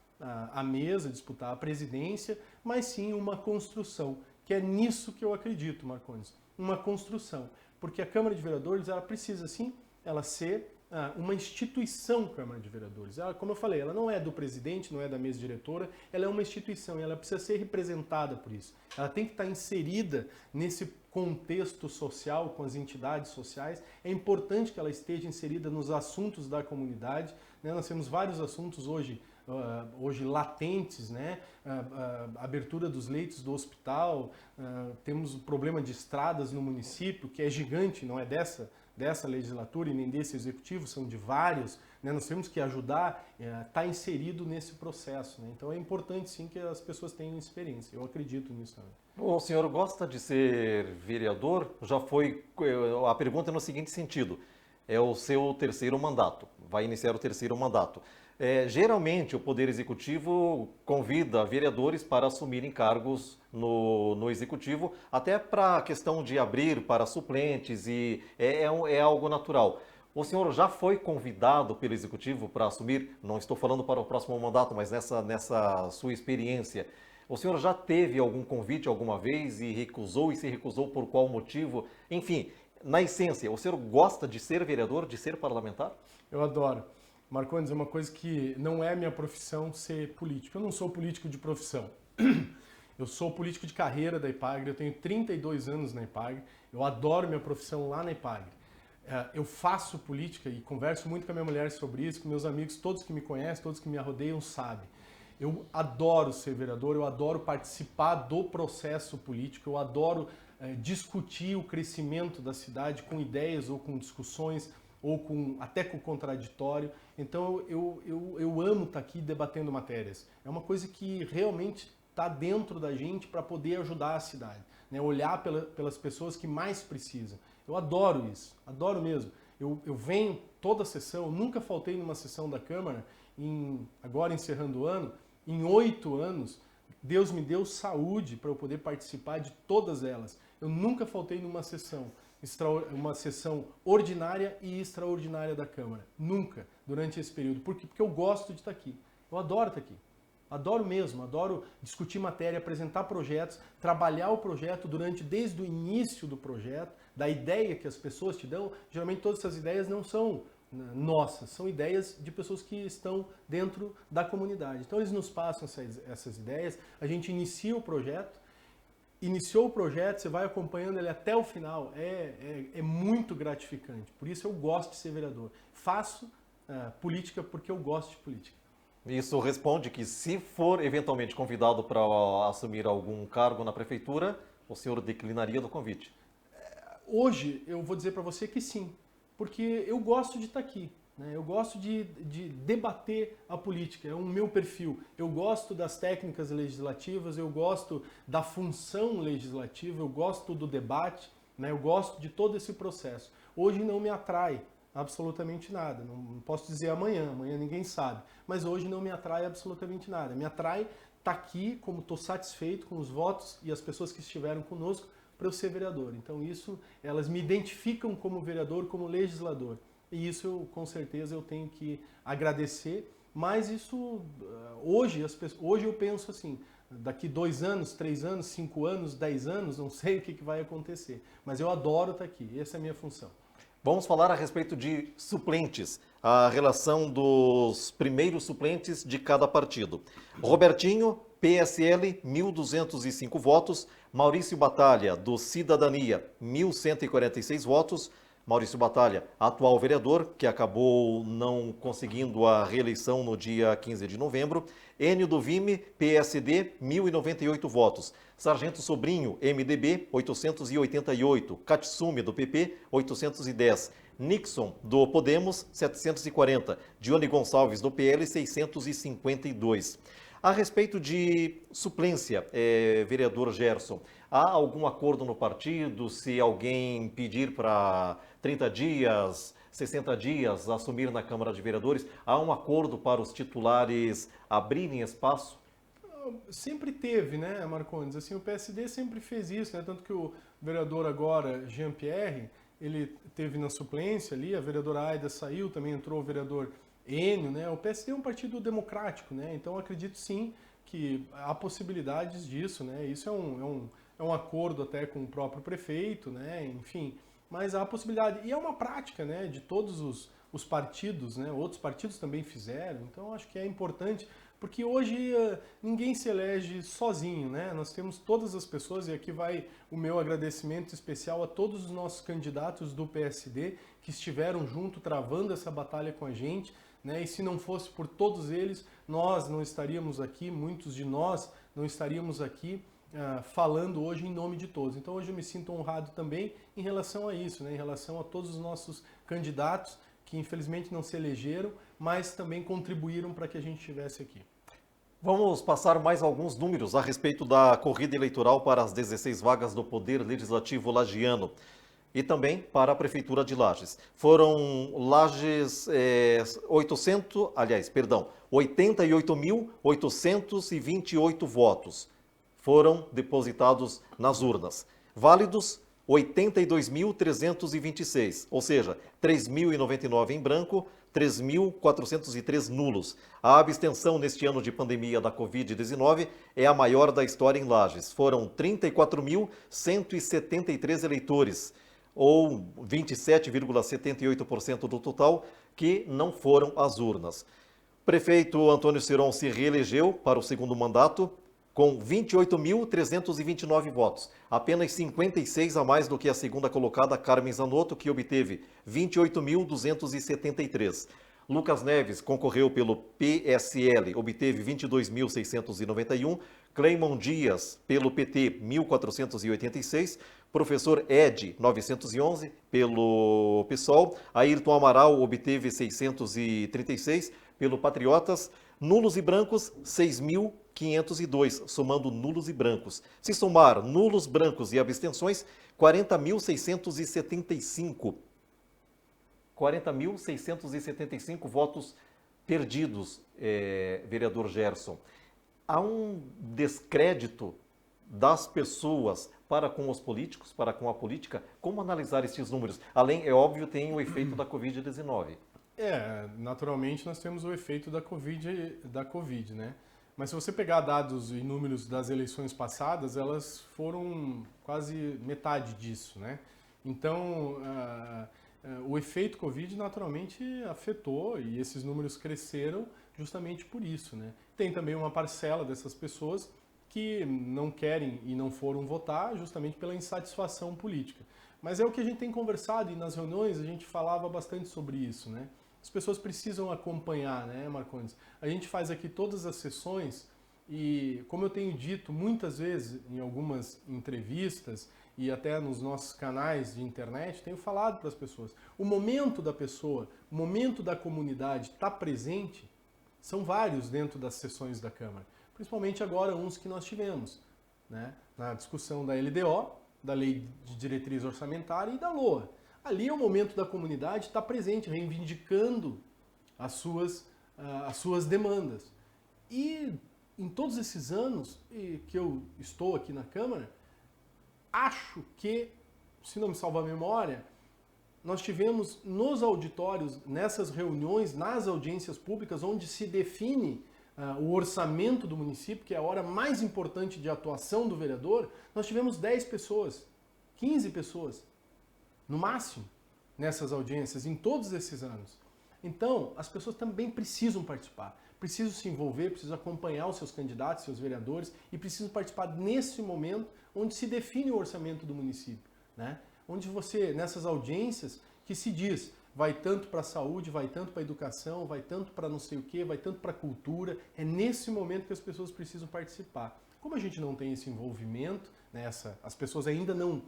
a mesa, disputar a presidência, mas sim uma construção, que é nisso que eu acredito, Marcones, uma construção. Porque a Câmara de Vereadores, ela precisa, sim, ela ser uma instituição Câmara de Vereadores. Ela, como eu falei, ela não é do presidente, não é da mesa diretora, ela é uma instituição e ela precisa ser representada por isso. Ela tem que estar inserida nesse contexto social, com as entidades sociais. É importante que ela esteja inserida nos assuntos da comunidade. Né? Nós temos vários assuntos hoje latentes, né? Abertura dos leitos do hospital, temos o problema de estradas no município, que é gigante, não é dessa legislatura e nem desse executivo, são de vários, né? Nós temos que ajudar, estar inserido nesse processo. Né? Então é importante sim que as pessoas tenham experiência, eu acredito nisso também. O senhor gosta de ser vereador? A pergunta é no seguinte sentido, é o seu 3º mandato, vai iniciar o 3º mandato. Geralmente, o Poder Executivo convida vereadores para assumirem cargos no Executivo, até para a questão de abrir para suplentes, e é algo natural. O senhor já foi convidado pelo Executivo para assumir, não estou falando para o próximo mandato, mas nessa sua experiência, o senhor já teve algum convite alguma vez e recusou, e se recusou por qual motivo? Enfim, na essência, o senhor gosta de ser vereador, de ser parlamentar? Eu adoro. Marcones, é uma coisa que não é minha profissão ser político. Eu não sou político de profissão. Eu sou político de carreira da IPAGRE, eu tenho 32 anos na IPAGRE, eu adoro minha profissão lá na IPAGRE. Eu faço política e converso muito com a minha mulher sobre isso, com meus amigos, todos que me conhecem, todos que me rodeiam sabem. Eu adoro ser vereador, eu adoro participar do processo político, eu adoro discutir o crescimento da cidade com ideias ou com discussões, ou até com contraditório. Então eu amo estar aqui debatendo matérias. É uma coisa que realmente está dentro da gente para poder ajudar a cidade, né? Olhar pelas pessoas que mais precisam. Eu adoro isso, adoro mesmo. Eu venho toda a sessão, nunca faltei numa sessão da Câmara, agora encerrando o ano, em 8 anos, Deus me deu saúde para eu poder participar de todas elas. Eu nunca faltei numa sessão. uma sessão ordinária e extraordinária da Câmara. Nunca, durante esse período. Por quê? Porque eu gosto de estar aqui. Eu adoro estar aqui. Adoro mesmo, adoro discutir matéria, apresentar projetos, trabalhar o projeto desde o início do projeto, da ideia que as pessoas te dão. Geralmente todas essas ideias não são nossas, são ideias de pessoas que estão dentro da comunidade. Então eles nos passam essas ideias, a gente inicia o projeto, iniciou o projeto, você vai acompanhando ele até o final, é muito gratificante. Por isso eu gosto de ser vereador. Faço política porque eu gosto de política. Isso responde que, se for eventualmente convidado para assumir algum cargo na prefeitura, o senhor declinaria do convite? Hoje eu vou dizer para você que sim, porque eu gosto de estar aqui. Eu gosto de debater a política, é o meu perfil. Eu gosto das técnicas legislativas, eu gosto da função legislativa, eu gosto do debate, eu gosto de todo esse processo. Hoje não me atrai absolutamente nada, não posso dizer amanhã ninguém sabe, mas hoje não me atrai absolutamente nada. Me atrai estar aqui, como estou satisfeito com os votos e as pessoas que estiveram conosco para eu ser vereador. Então elas me identificam como vereador, como legislador. E isso, com certeza, eu tenho que agradecer, mas isso, hoje eu penso assim, daqui 2 anos, 3 anos, 5 anos, 10 anos, não sei o que vai acontecer, mas eu adoro estar aqui, essa é a minha função. Vamos falar a respeito de suplentes, a relação dos primeiros suplentes de cada partido. Robertinho, PSL, 1.205 votos. Maurício Batalha, do Cidadania, 1.146 votos. Maurício Batalha, atual vereador, que acabou não conseguindo a reeleição no dia 15 de novembro. Enio do Vime, PSD, 1.098 votos. Sargento Sobrinho, MDB, 888. Katsumi, do PP, 810. Nixon, do Podemos, 740. Dione Gonçalves, do PL, 652. A respeito de suplência, vereador Gerson, há algum acordo no partido? Se alguém pedir para 30 dias, 60 dias assumir na Câmara de Vereadores, há um acordo para os titulares abrirem espaço? Sempre teve, né, Marcondes? Assim, o PSD sempre fez isso, né? Tanto que o vereador agora, Jean-Pierre, ele teve na suplência ali, a vereadora Aida saiu, também entrou o vereador Enio, né? O PSD é um partido democrático, né? Então acredito sim que há possibilidades disso, né? Isso é um acordo até com o próprio prefeito, né? Enfim, mas há possibilidade. E é uma prática, né? De todos os partidos, né? Outros partidos também fizeram, então acho que é importante, porque hoje ninguém se elege sozinho, né? Nós temos todas as pessoas, e aqui vai o meu agradecimento especial a todos os nossos candidatos do PSD que estiveram junto, travando essa batalha com a gente, né? E se não fosse por todos eles, nós não estaríamos aqui, muitos de nós não estaríamos aqui falando hoje em nome de todos. Então hoje eu me sinto honrado também em relação a isso, né? Em relação a todos os nossos candidatos que infelizmente não se elegeram, mas também contribuíram para que a gente estivesse aqui. Vamos passar mais alguns números a respeito da corrida eleitoral para as 16 vagas do Poder Legislativo lagiano e também para a Prefeitura de Lages. Foram Lages 88.828 votos foram depositados nas urnas. Válidos, 82.326, ou seja, 3.099 em branco, 3.403 nulos. A abstenção neste ano de pandemia da Covid-19 é a maior da história em Lages. Foram 34.173 eleitores, ou 27,78% do total, que não foram às urnas. Prefeito Antônio Ciron se reelegeu para o segundo mandato, com 28.329 votos, apenas 56 a mais do que a segunda colocada, Carmen Zanotto, que obteve 28.273. Lucas Neves concorreu pelo PSL, obteve 22.691. Cleimon Dias, pelo PT, 1.486. Professor Ed, 911, pelo PSOL. Ayrton Amaral obteve 636, pelo Patriotas. Nulos e brancos, 6.502, somando nulos e brancos. Se somar nulos, brancos e abstenções, 40.675. 40.675 votos perdidos, vereador Gerson. Há um descrédito das pessoas para com os políticos, para com a política? Como analisar esses números? Além, é óbvio, tem o efeito da Covid-19. Naturalmente nós temos o efeito da Covid, né? Mas se você pegar dados e números das eleições passadas, elas foram quase metade disso, né? Então, o efeito Covid naturalmente afetou e esses números cresceram justamente por isso, né? Tem também uma parcela dessas pessoas que não querem e não foram votar justamente pela insatisfação política. Mas é o que a gente tem conversado e nas reuniões a gente falava bastante sobre isso, né? As pessoas precisam acompanhar, né, Marcondes? A gente faz aqui todas as sessões e, como eu tenho dito muitas vezes em algumas entrevistas e até nos nossos canais de internet, tenho falado para as pessoas, o momento da pessoa, o momento da comunidade estar presente, são vários dentro das sessões da Câmara. Principalmente agora uns que nós tivemos, né, na discussão da LDO, da Lei de Diretriz Orçamentária e da LOA. Ali é o momento da comunidade estar presente, reivindicando as suas demandas. E em todos esses anos que eu estou aqui na Câmara, acho que, se não me salva a memória, nós tivemos nos auditórios, nessas reuniões, nas audiências públicas, onde se define o orçamento do município, que é a hora mais importante de atuação do vereador, nós tivemos 10 pessoas, 15 pessoas. No máximo, nessas audiências, em todos esses anos. Então, as pessoas também precisam participar, precisam se envolver, precisam acompanhar os seus candidatos, seus vereadores e precisam participar nesse momento onde se define o orçamento do município, né? Onde você, nessas audiências, que se diz, vai tanto para a saúde, vai tanto para a educação, vai tanto para não sei o quê, vai tanto para a cultura, é nesse momento que as pessoas precisam participar. Como a gente não tem esse envolvimento, né, as pessoas ainda não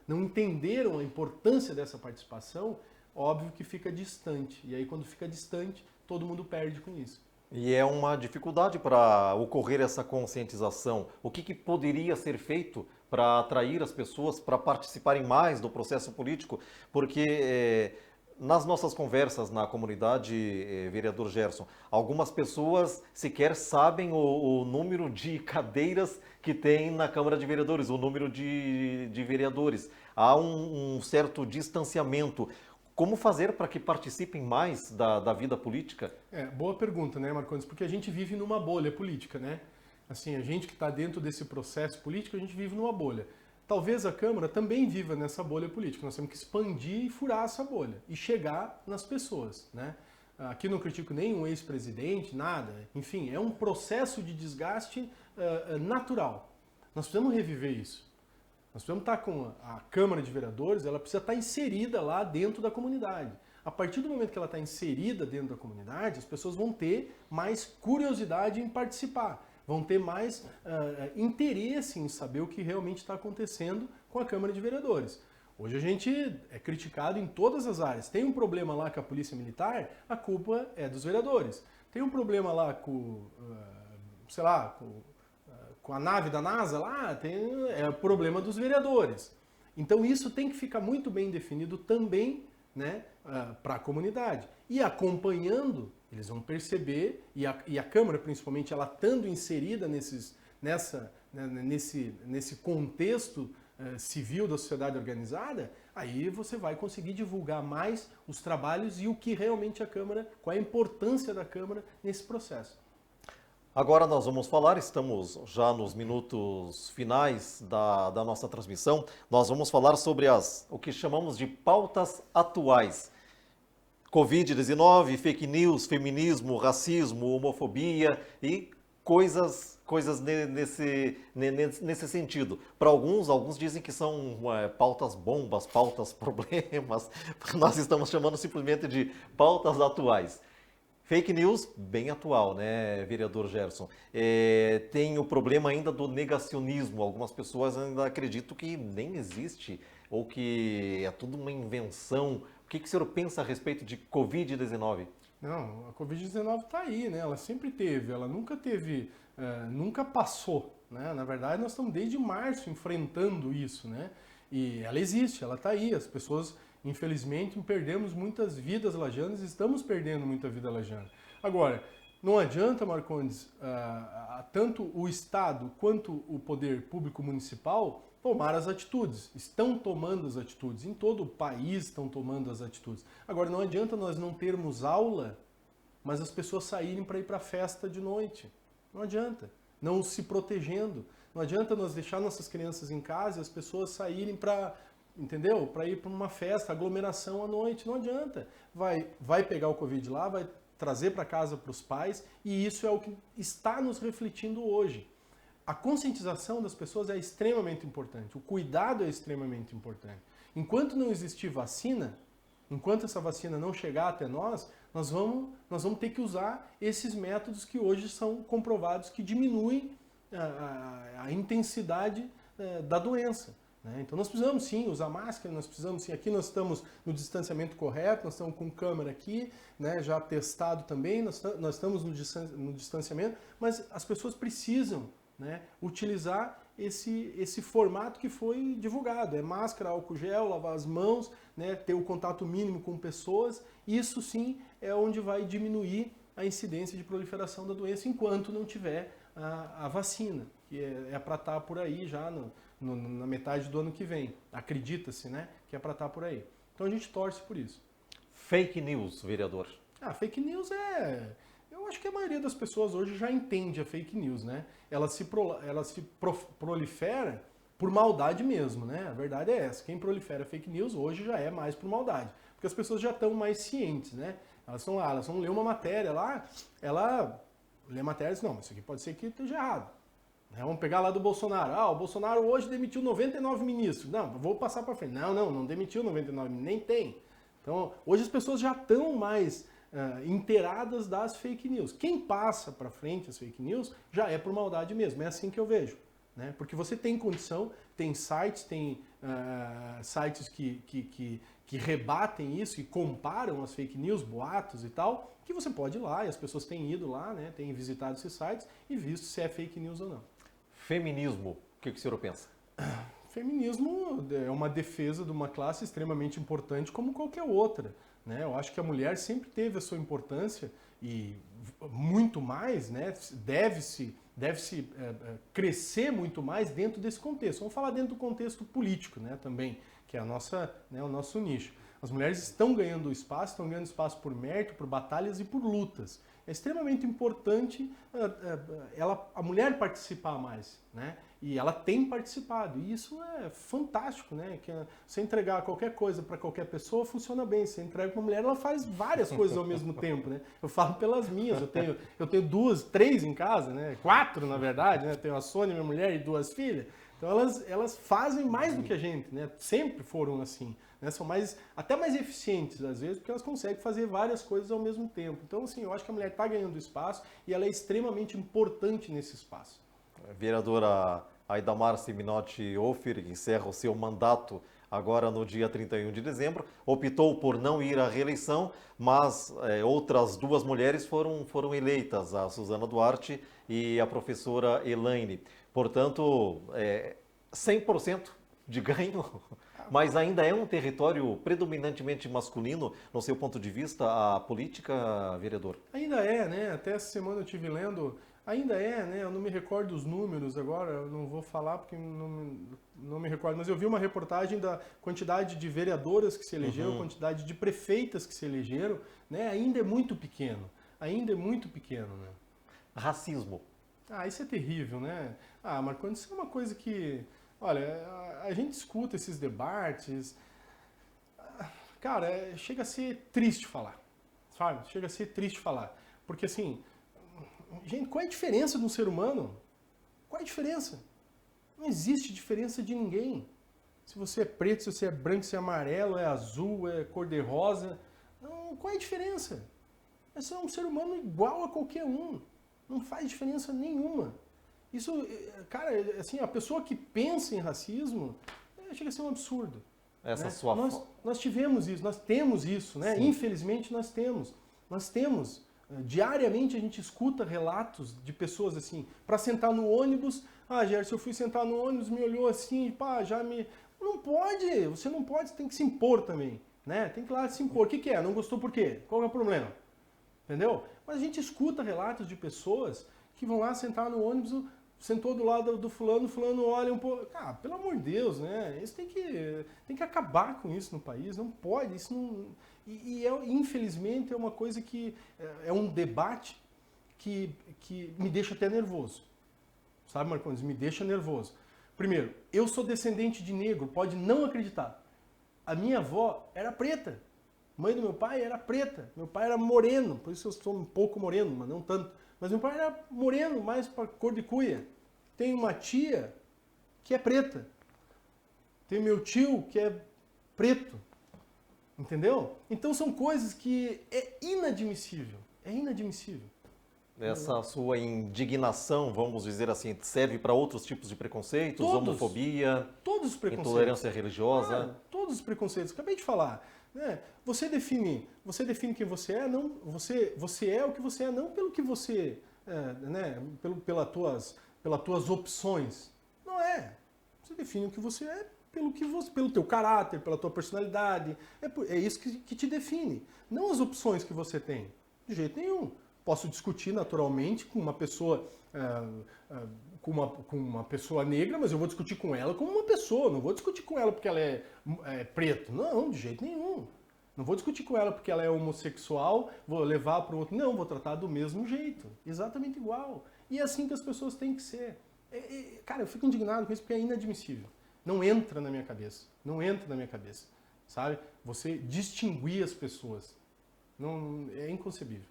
entenderam a importância dessa participação, óbvio que fica distante. E aí, quando fica distante, todo mundo perde com isso. E é uma dificuldade para ocorrer essa conscientização. O que poderia ser feito para atrair as pessoas para participarem mais do processo político? Porque nas nossas conversas na comunidade, vereador Gerson, algumas pessoas sequer sabem o número de cadeiras que tem na Câmara de Vereadores, o número de vereadores. Há um certo distanciamento. Como fazer para que participem mais da vida política? Boa pergunta, né, Marcondes? Porque a gente vive numa bolha política, né? Assim, a gente que está dentro desse processo político, a gente vive numa bolha. Talvez a Câmara também viva nessa bolha política. Nós temos que expandir e furar essa bolha e chegar nas pessoas, né? Aqui não critico nenhum ex-presidente, nada. Enfim, é um processo de desgaste natural. Nós precisamos reviver isso. Nós precisamos estar com a Câmara de Vereadores, ela precisa estar inserida lá dentro da comunidade. A partir do momento que ela está inserida dentro da comunidade, as pessoas vão ter mais curiosidade em participar, vão ter mais interesse em saber o que realmente está acontecendo com a Câmara de Vereadores. Hoje a gente é criticado em todas as áreas. Tem um problema lá com a Polícia Militar, a culpa é dos vereadores. Tem um problema lá com, sei lá, com a nave da NASA lá, é o problema dos vereadores. Então isso tem que ficar muito bem definido também, né, para a comunidade. E acompanhando, eles vão perceber, e a Câmara principalmente, ela estando inserida nesse contexto civil da sociedade organizada, aí você vai conseguir divulgar mais os trabalhos e o que realmente a Câmara, qual é a importância da Câmara nesse processo. Agora nós vamos falar, estamos já nos minutos finais da nossa transmissão, nós vamos falar sobre o que chamamos de pautas atuais. Covid-19, fake news, feminismo, racismo, homofobia e coisas nesse sentido. Para alguns dizem que são pautas bombas, pautas problemas, nós estamos chamando simplesmente de pautas atuais. Fake news, bem atual, né, vereador Gerson? Tem o problema ainda do negacionismo. Algumas pessoas ainda acreditam que nem existe ou que é tudo uma invenção. O que o senhor pensa a respeito de Covid-19? Não, a Covid-19 está aí, né? Ela sempre teve, ela nunca teve, nunca passou, né? Na verdade, nós estamos desde março enfrentando isso, né? E ela existe, ela está aí. As pessoas, infelizmente, perdemos muitas vidas lajanas, estamos perdendo muita vida lajana. Agora, Não adianta, Marcondes, tanto o Estado quanto o poder público municipal tomar as atitudes. Estão tomando as atitudes. Em todo o país estão tomando as atitudes. Agora, não adianta nós não termos aula, mas as pessoas saírem para ir para a festa de noite. Não adianta. Não se protegendo. Não adianta nós deixar nossas crianças em casa e as pessoas saírem para, entendeu? Para ir para uma festa, aglomeração à noite. Não adianta. Vai pegar o Covid lá, vai trazer para casa para os pais, e isso é o que está nos refletindo hoje. A conscientização das pessoas é extremamente importante, o cuidado é extremamente importante. Enquanto não existir vacina, enquanto essa vacina não chegar até nós vamos ter que usar esses métodos que hoje são comprovados que diminuem a intensidade da doença. Então nós precisamos sim usar máscara, nós precisamos sim, aqui nós estamos no distanciamento correto, nós estamos com câmera aqui, né, já testado também, nós estamos no distanciamento, mas as pessoas precisam, né, utilizar esse formato que foi divulgado, é máscara, álcool gel, lavar as mãos, né, ter o contato mínimo com pessoas, isso sim é onde vai diminuir a incidência de proliferação da doença enquanto não tiver a vacina, que é para estar por aí já na metade do ano que vem. Acredita-se, né, que é para estar por aí. Então a gente torce por isso. Fake news, vereador. Fake news eu acho que a maioria das pessoas hoje já entende a fake news, né? Ela se prolifera por maldade mesmo, né? A verdade é essa. Quem prolifera fake news hoje já é mais por maldade. Porque as pessoas já estão mais cientes, né? Elas vão ler uma matéria lá, ela lê a matéria e diz, não, isso aqui pode ser que esteja errado. Vamos pegar lá do Bolsonaro. O Bolsonaro hoje demitiu 99 ministros. Não, vou passar para frente. Não demitiu 99, nem tem. Então, hoje as pessoas já estão mais inteiradas das fake news. Quem passa para frente as fake news já é por maldade mesmo. É assim que eu vejo. Né? Porque você tem condição, tem sites, sites que rebatem isso, que comparam as fake news, boatos e tal, que você pode ir lá, e as pessoas têm ido lá, né, têm visitado esses sites e visto se é fake news ou não. Feminismo, o que o senhor pensa? Feminismo é uma defesa de uma classe extremamente importante como qualquer outra. Né? Eu acho que a mulher sempre teve a sua importância e muito mais, né, deve-se crescer muito mais dentro desse contexto. Vamos falar dentro do contexto político, né, também, que é o nosso nicho. As mulheres estão ganhando espaço por mérito, por batalhas e por lutas. É extremamente importante a mulher participar mais, né? E ela tem participado, e isso é fantástico, né? Que você entregar qualquer coisa para qualquer pessoa funciona bem. Você entrega para uma mulher, ela faz várias coisas ao mesmo tempo, né? Eu falo pelas minhas, eu tenho 2, 3 em casa, né? 4 na verdade, né? Tenho a Sônia, minha mulher, e 2 filhas. Então elas fazem mais do que a gente, né? Sempre foram assim, né? São até mais eficientes às vezes, porque elas conseguem fazer várias coisas ao mesmo tempo. Então assim, eu acho que a mulher está ganhando espaço e ela é extremamente importante nesse espaço. Vereadora Aidamar Siminotti Ophir, que encerra o seu mandato agora no dia 31 de dezembro, optou por não ir à reeleição, mas outras 2 mulheres foram eleitas, a Suzana Duarte e a professora Elaine. Portanto, 100% de ganho, mas ainda é um território predominantemente masculino, no seu ponto de vista, a política, vereador? Ainda é, né? Até essa semana eu estive lendo, ainda é, né? Eu não me recordo dos números agora, eu não vou falar porque não me recordo, mas eu vi uma reportagem da quantidade de vereadoras que se elegeram, quantidade de prefeitas que se elegeram, né? Ainda é muito pequeno, né? Racismo. Isso é terrível, né? Marcondes, isso é uma coisa que... Olha, a gente escuta esses debates... Cara, chega a ser triste falar, sabe? Chega a ser triste falar. Porque, assim... Gente, qual é a diferença de um ser humano? Qual é a diferença? Não existe diferença de ninguém. Se você é preto, se você é branco, se é amarelo, é azul, é cor-de-rosa... Qual é a diferença? Você é um ser humano igual a qualquer um. Não faz diferença nenhuma. Isso, cara, assim, a pessoa que pensa em racismo chega a ser um absurdo. Essa né? sua... Nós tivemos isso, nós temos isso, né? Sim. Infelizmente nós temos. Nós temos. Diariamente a gente escuta relatos de pessoas assim, para sentar no ônibus, Gerson, eu fui sentar no ônibus, me olhou assim, já me... Não pode, você não pode, você tem que se impor também, né? Tem que ir lá se impor. O que é? Não gostou por quê? Qual é o problema? entendeu? Mas a gente escuta relatos de pessoas que vão lá sentar no ônibus, sentou do lado do fulano, o fulano olha um pouco... Ah, pelo amor de Deus, né? Isso tem que acabar com isso no país, não pode, isso não... infelizmente, é uma coisa que... É um debate que me deixa até nervoso. Sabe, Marcondes? Me deixa nervoso. Primeiro, eu sou descendente de negro, pode não acreditar. A minha avó era preta. Mãe do meu pai era preta. Meu pai era moreno, por isso eu sou um pouco moreno, mas não tanto. Mas meu pai era moreno, mais para cor de cuia. Tem uma tia que é preta. Tem meu tio que é preto. Entendeu? Então são coisas que é inadmissível. É inadmissível. Essa sua indignação, vamos dizer assim, serve para outros tipos de preconceitos, Todos. Homofobia, Todos os preconceitos. intolerância religiosa? Todos os preconceitos. Acabei de falar. Né? Você define quem você é, não, você é o que você é, não pelo que você, né, pelas tuas opções. Não é. Você define o que você é pelo teu caráter, pela tua personalidade. É isso que te define. Não as opções que você tem. De jeito nenhum. Posso discutir naturalmente com uma pessoa com uma pessoa negra, mas eu vou discutir com ela como uma pessoa. Não vou discutir com ela porque ela é preto. Não, de jeito nenhum. Não vou discutir com ela porque ela é homossexual, vou levar para o outro. Não, vou tratar do mesmo jeito. Exatamente igual. E é assim que as pessoas têm que ser. Cara, eu fico indignado com isso porque é inadmissível. Não entra na minha cabeça. Não entra na minha cabeça. Sabe? Você distinguir as pessoas. Não, é inconcebível.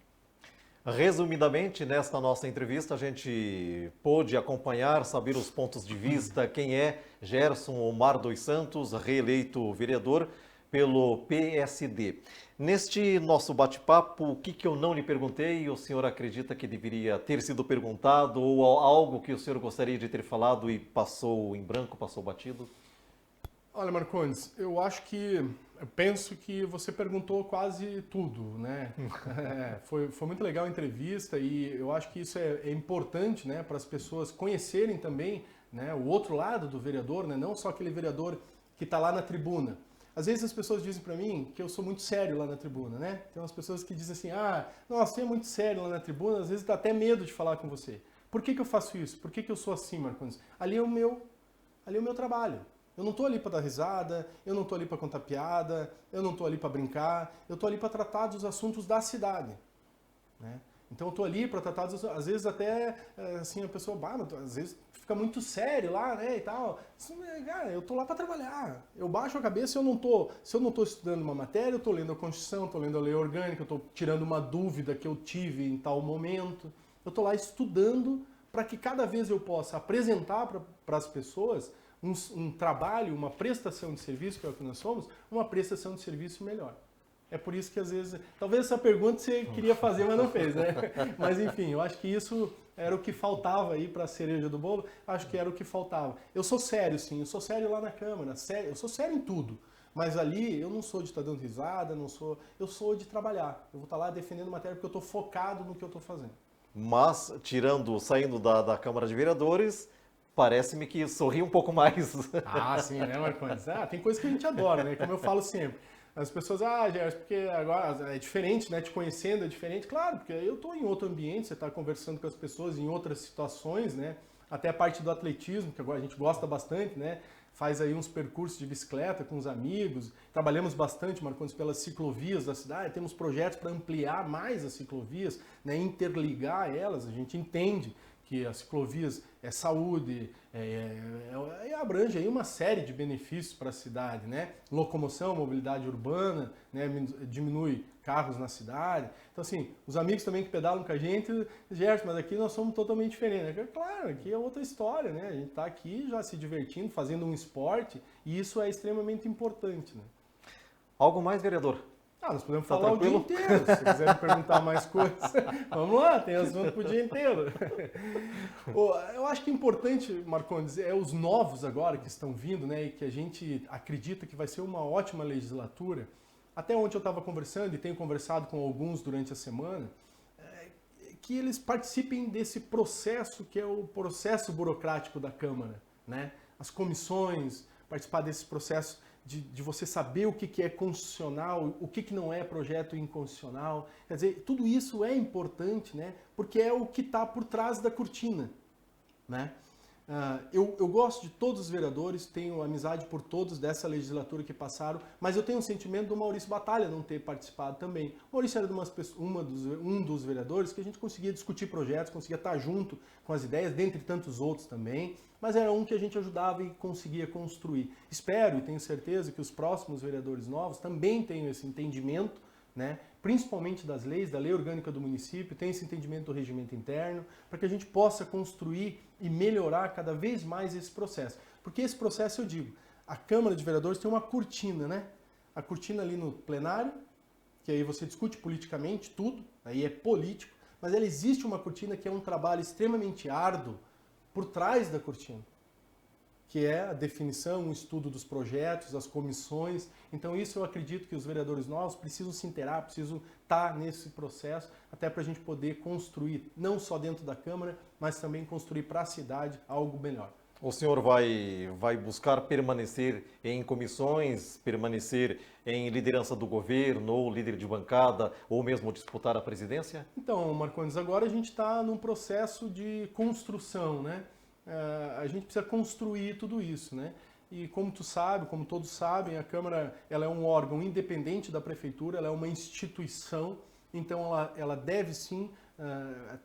Resumidamente, nesta nossa entrevista, a gente pôde acompanhar, saber os pontos de vista, quem é Gerson Omar dos Santos, reeleito vereador pelo PSD. Neste nosso bate-papo, o que eu não lhe perguntei, o senhor acredita que deveria ter sido perguntado, ou algo que o senhor gostaria de ter falado e passou em branco, passou batido? Olha, Marcondes, eu penso que você perguntou quase tudo, né? Foi muito legal a entrevista e eu acho que isso é importante, né, para as pessoas conhecerem também, né, o outro lado do vereador, né, não só aquele vereador que está lá na tribuna. Às vezes as pessoas dizem para mim que eu sou muito sério lá na tribuna, né? Tem umas pessoas que dizem assim, nossa, você é muito sério lá na tribuna, às vezes dá até medo de falar com você. Por que eu faço isso? Por que eu sou assim, Marcondes? Ali é o meu trabalho. Eu não estou ali para dar risada, eu não estou ali para contar piada, eu não estou ali para brincar, eu estou ali para tratar dos assuntos da cidade. Né? Então eu estou ali para tratar, às vezes até, assim, a pessoa, às vezes fica muito sério lá, né, e tal. Cara, eu estou lá para trabalhar. Eu baixo a cabeça se eu não estou estudando uma matéria, eu estou lendo a Constituição, estou lendo a Lei Orgânica, eu estou tirando uma dúvida que eu tive em tal momento. Eu estou lá estudando para que cada vez eu possa apresentar para as pessoas um trabalho, uma prestação de serviço, que é o que nós somos, uma prestação de serviço melhor. É por isso que às vezes... Talvez essa pergunta você queria fazer, mas não fez, né? Mas enfim, eu acho que isso era o que faltava aí para a cereja do bolo. Acho que era o que faltava. Eu sou sério, sim. Eu sou sério lá na Câmara. Eu sou sério em tudo. Mas ali eu não sou de estar dando risada, eu sou de trabalhar. Eu vou estar lá defendendo matéria porque eu estou focado no que eu estou fazendo. Mas, saindo da Câmara de Vereadores, parece-me que sorri um pouco mais. Sim, né, Marcondes? Tem coisa que a gente adora, né? Como eu falo sempre. As pessoas, Gerson, porque agora é diferente, né? Te conhecendo é diferente. Claro, porque eu estou em outro ambiente, você está conversando com as pessoas em outras situações, né? Até a parte do atletismo, que agora a gente gosta bastante, né? Faz aí uns percursos de bicicleta com os amigos. Trabalhamos bastante, Marcondes, pelas ciclovias da cidade. Temos projetos para ampliar mais as ciclovias, né? Interligar elas. A gente entende que as ciclovias é saúde, abrange aí uma série de benefícios para a cidade, né? Locomoção, mobilidade urbana, né? Diminui carros na cidade. Então, assim, os amigos também que pedalam com a gente, Gerson, mas aqui nós somos totalmente diferentes. Claro, aqui é outra história, né? A gente está aqui já se divertindo, fazendo um esporte, e isso é extremamente importante, né? Algo mais, vereador? Nós podemos falar o dia inteiro, se quiser me perguntar mais coisas. Vamos lá, tem assunto para o dia inteiro. Eu acho que é importante, Marcondes, os novos agora que estão vindo, né, e que a gente acredita que vai ser uma ótima legislatura. Até ontem eu estava conversando e tenho conversado com alguns durante a semana, que eles participem desse processo que é o processo burocrático da Câmara, né? As comissões, participar desse processo de você saber o que é constitucional, o que não é projeto inconstitucional. Quer dizer, tudo isso é importante, né? Porque é o que está por trás da cortina, né? Eu gosto de todos os vereadores, tenho amizade por todos dessa legislatura que passaram, mas eu tenho um sentimento do Maurício Batalha não ter participado também. O Maurício era um dos vereadores que a gente conseguia discutir projetos, conseguia estar junto com as ideias, dentre tantos outros também, mas era um que a gente ajudava e conseguia construir. Espero e tenho certeza que os próximos vereadores novos também tenham esse entendimento, né? Principalmente das leis, da lei orgânica do município, tem esse entendimento do regimento interno, para que a gente possa construir e melhorar cada vez mais esse processo. Porque esse processo, eu digo, a Câmara de Vereadores tem uma cortina, né? A cortina ali no plenário, que aí você discute politicamente tudo, aí é político, mas ela existe uma cortina que é um trabalho extremamente árduo por trás da cortina, que é a definição, o estudo dos projetos, as comissões. Então isso eu acredito que os vereadores novos precisam se inteirar, precisam estar nesse processo, até para a gente poder construir, não só dentro da Câmara, mas também construir para a cidade algo melhor. O senhor vai buscar permanecer em comissões, permanecer em liderança do governo, ou líder de bancada, ou mesmo disputar a presidência? Então, Marcondes, agora a gente está num processo de construção, né? A gente precisa construir tudo isso, né? E como tu sabe, como todos sabem, a Câmara ela é um órgão independente da Prefeitura, ela é uma instituição, então ela deve sim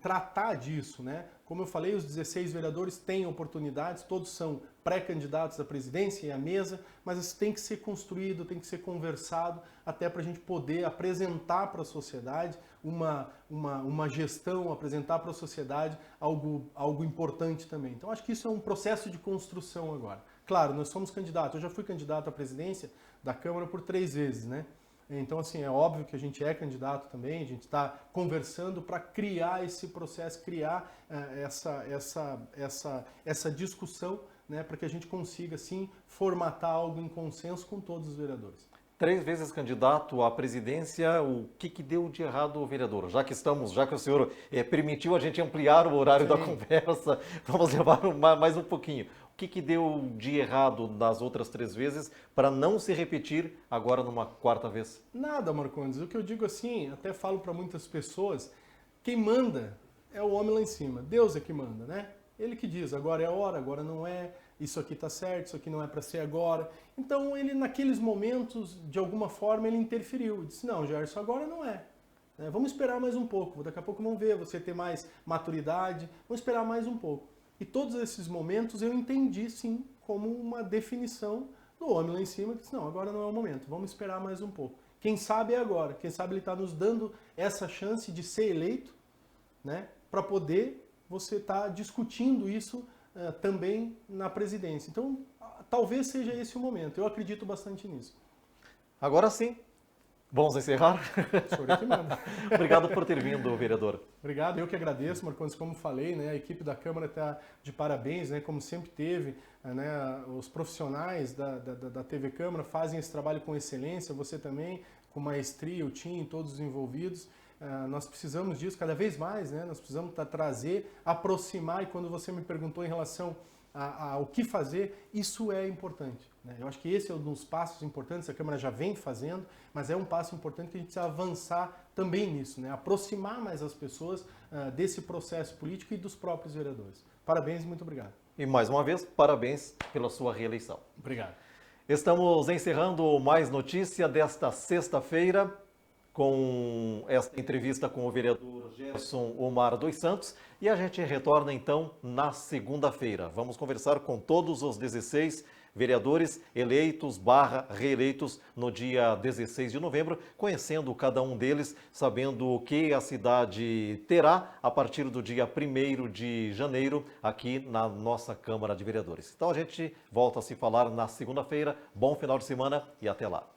tratar disso, né? Como eu falei, os 16 vereadores têm oportunidades, todos são pré-candidatos à presidência e à mesa, mas isso tem que ser construído, tem que ser conversado, até para a gente poder apresentar para a sociedade uma gestão, apresentar para a sociedade algo importante também. Então acho que isso é um processo de construção agora. Claro, nós somos candidatos, eu já fui candidato à presidência da Câmara por 3 vezes, né? Então, assim, é óbvio que a gente é candidato também, a gente está conversando para criar esse processo, criar essa discussão, né, para que a gente consiga, assim, formatar algo em consenso com todos os vereadores. 3 vezes candidato à presidência, o que deu de errado, vereador? Já que o senhor permitiu a gente ampliar o horário da conversa, vamos levar mais um pouquinho. O que deu de errado nas outras 3 vezes para não se repetir agora numa 4ª vez? Nada, Marcondes. O que eu digo assim, até falo para muitas pessoas, quem manda é o homem lá em cima. Deus é que manda, né? Ele que diz, agora é a hora, agora não é, isso aqui está certo, isso aqui não é para ser agora. Então ele, naqueles momentos, de alguma forma, ele interferiu. Disse, não, Gerson, agora não é. Vamos esperar mais um pouco, daqui a pouco vamos ver, você ter mais maturidade, vamos esperar mais um pouco. E todos esses momentos eu entendi, sim, como uma definição do homem lá em cima, que disse, não, agora não é o momento, vamos esperar mais um pouco. Quem sabe é agora, quem sabe ele está nos dando essa chance de ser eleito, né, para poder você estar discutindo isso também na presidência. Então, talvez seja esse o momento, eu acredito bastante nisso. Agora sim. Vamos encerrar? O senhor é que manda. Obrigado por ter vindo, vereador. Obrigado, eu que agradeço, Marcondes, como falei, né, a equipe da Câmara está de parabéns, né, como sempre teve, né, os profissionais da TV Câmara fazem esse trabalho com excelência, você também, com maestria, o TIM, todos os envolvidos. Nós precisamos disso cada vez mais, né, nós precisamos trazer, aproximar, e quando você me perguntou em relação ao que fazer, isso é importante, né? Eu acho que esse é um dos passos importantes, a Câmara já vem fazendo, mas é um passo importante que a gente precisa avançar também nisso, né? Aproximar mais as pessoas desse processo político e dos próprios vereadores. Parabéns e muito obrigado. E mais uma vez, parabéns pela sua reeleição. Obrigado. Estamos encerrando mais notícia desta sexta-feira, com esta entrevista com o vereador Gerson Omar dos Santos, e a gente retorna então na segunda-feira. Vamos conversar com todos os 16 vereadores eleitos / reeleitos no dia 16 de novembro, conhecendo cada um deles, sabendo o que a cidade terá a partir do dia 1º de janeiro aqui na nossa Câmara de Vereadores. Então a gente volta a se falar na segunda-feira. Bom final de semana e até lá.